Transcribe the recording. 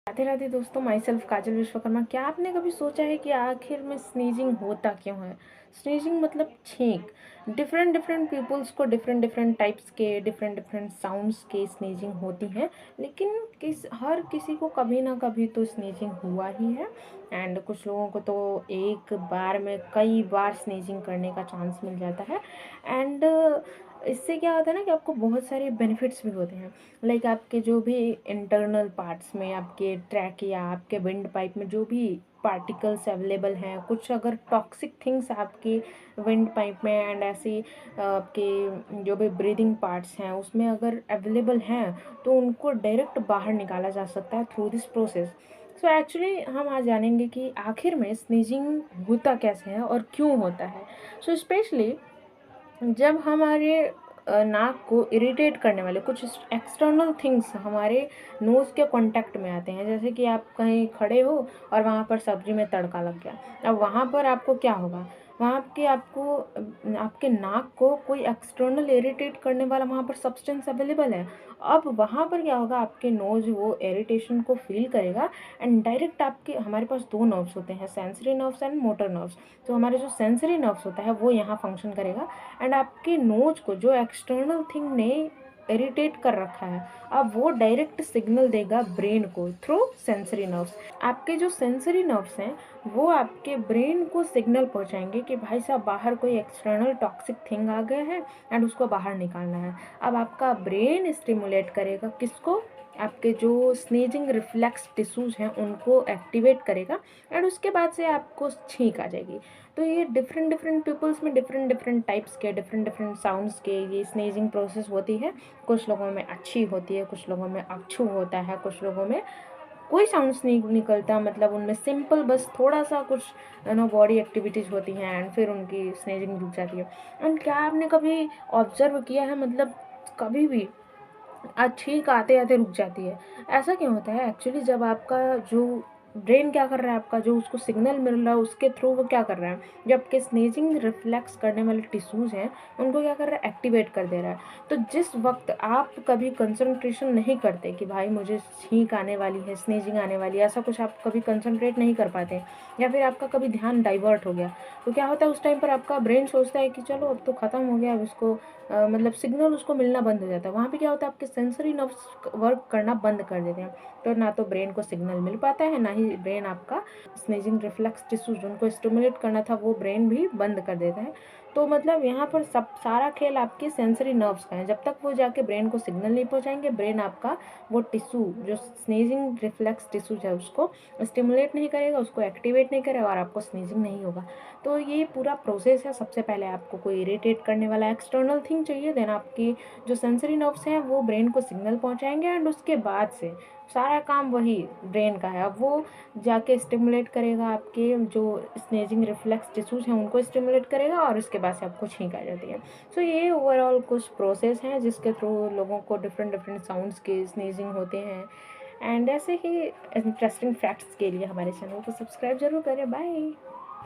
राधे राधे दोस्तों, my self काजल विश्वकर्मा। क्या आपने कभी सोचा है कि आखिर में स्नीजिंग होता क्यों है? स्नीजिंग मतलब छींक। डिफरेंट डिफरेंट पीपल्स को डिफरेंट डिफरेंट टाइप्स के डिफरेंट डिफरेंट साउंड्स के स्नीजिंग होती हैं, लेकिन हर किसी को कभी ना कभी तो स्नीजिंग हुआ ही है। एंड कुछ लोगों को तो एक बार में कई बार स्नीजिंग करने का चांस मिल जाता है। एंड इससे क्या होता है ना कि आपको बहुत सारे बेनिफिट्स भी होते हैं। लाइक आपके जो भी इंटरनल पार्ट्स में, आपके ट्रैक या आपके विंड पाइप में जो भी पार्टिकल्स अवेलेबल हैं, कुछ अगर टॉक्सिक थिंग्स आपकी विंड पाइप में एंड ऐसी आपके जो भी ब्रीदिंग पार्ट्स हैं उसमें अगर अवेलेबल हैं, तो उनको डायरेक्ट बाहर निकाला जा सकता है through this process. So actually हम आज जानेंगे कि आखिर में स्नीजिंग होता कैसे है और क्यों होता है। सो स्पेशली जब हमारे नाक को इरिटेट करने वाले कुछ एक्सटर्नल थिंग्स हमारे नोज़ के कांटेक्ट में आते हैं, जैसे कि आप कहीं खड़े हो और वहाँ पर सब्जी में तड़का लग गया। अब वहाँ पर आपको क्या होगा, वहाँ की आपको आपके नाक को कोई एक्सटर्नल इरिटेट करने वाला वहाँ पर सब्सटेंस अवेलेबल है। अब वहाँ पर क्या होगा, आपके नोज़ वो इरिटेशन को फील करेगा एंड डायरेक्ट आपके हमारे पास दो नर्व्स होते हैं, sensory nerves and motor nerves. तो हमारे जो सेंसरी नर्व्स होता है वो यहाँ फंक्शन करेगा एंड आपके नोज को जो एक्सटर्नल थिंग ने इरिटेट कर रखा है, अब वो डायरेक्ट सिग्नल देगा ब्रेन को थ्रू सेंसरी नर्व्स। आपके जो सेंसरी नर्व्स हैं वो आपके ब्रेन को सिग्नल पहुंचाएंगे कि भाई साहब बाहर कोई एक्सटर्नल टॉक्सिक थिंग आ गया है एंड उसको बाहर निकालना है। अब आपका ब्रेन स्टिमुलेट करेगा किसको, आपके जो स्नेजिंग रिफ्लेक्स टिश्यूज हैं उनको एक्टिवेट करेगा एंड उसके बाद से आपको छींक आ जाएगी। तो ये डिफरेंट डिफरेंट पीपल्स में डिफरेंट डिफरेंट टाइप्स के डिफरेंट डिफरेंट साउंड्स के ये स्नेजिंग प्रोसेस होती है। कुछ लोगों में अच्छी होती है, कुछ लोगों में अच्छू होता है, कुछ लोगों में कोई साउंड्स नहीं निकलता, मतलब उनमें सिंपल बस थोड़ा सा कुछ बॉडी एक्टिविटीज़ होती हैं एंड फिर उनकी स्नेजिंग रुक जाती है। एंड क्या आपने कभी ऑब्जर्व किया है, मतलब कभी भी छींक आते आते रुक जाती है? ऐसा क्यों होता है एक्चुअली? जब आपका जो ब्रेन क्या कर रहा है, आपका जो उसको सिग्नल मिल रहा है उसके थ्रू वो क्या कर रहा है, जो आपके स्नेजिंग रिफ्लेक्स करने वाले टिश्यूज़ हैं उनको क्या कर रहा है, एक्टिवेट कर दे रहा है। तो जिस वक्त आप कभी कंसंट्रेशन नहीं करते कि भाई मुझे छींक आने वाली है, स्नेजिंग आने वाली है, ऐसा कुछ आप कभी कंसंट्रेट नहीं कर पाते, या फिर आपका कभी ध्यान डाइवर्ट हो गया, तो क्या होता है उस टाइम पर आपका ब्रेन सोचता है कि चलो अब तो ख़त्म हो गया, अब इसको मतलब सिग्नल उसको मिलना बंद हो जाता है। वहाँ पे क्या होता है, आपके सेंसरी नर्व्स वर्क करना बंद कर देते हैं। तो ना तो ब्रेन को सिग्नल मिल पाता है, ना ही ब्रेन आपका स्नेजिंग रिफ्लेक्स टिश्यूज उनको स्टिमुलेट करना था वो ब्रेन भी बंद कर देता है। तो मतलब यहाँ पर सब सारा खेल आपके सेंसरी नर्व्स का है। जब तक वो जाके ब्रेन को सिग्नल नहीं पहुँचाएंगे, ब्रेन आपका वो टिश्यू जो स्नेजिंग रिफ्लेक्स टिश्यूज है उसको स्टिमुलेट नहीं करेगा, उसको एक्टिवेट नहीं करेगा और आपको स्नीजिंग नहीं होगा। तो ये पूरा प्रोसेस है। सबसे पहले आपको कोई इरिटेट करने वाला एक्सटर्नल थिंग चाहिए, देन आपकी जो सेंसरी नर्व्स हैं वो ब्रेन को सिग्नल पहुंचाएंगे एंड उसके बाद से सारा काम वही ब्रेन का है। अब वो जाके स्टिमुलेट करेगा, आपके जो स्नेजिंग रिफ्लेक्स टिश्यूज हैं उनको स्टिमुलेट करेगा और उसके बाद से आपको छींक आ जाती है। सो ये ओवरऑल कुछ प्रोसेस हैं जिसके थ्रू लोगों को डिफरेंट डिफरेंट साउंड्स के स्नेजिंग होते हैं। एंड ऐसे ही इंटरेस्टिंग फैक्ट्स के लिए हमारे चैनल को सब्सक्राइब जरूर करें। बाय।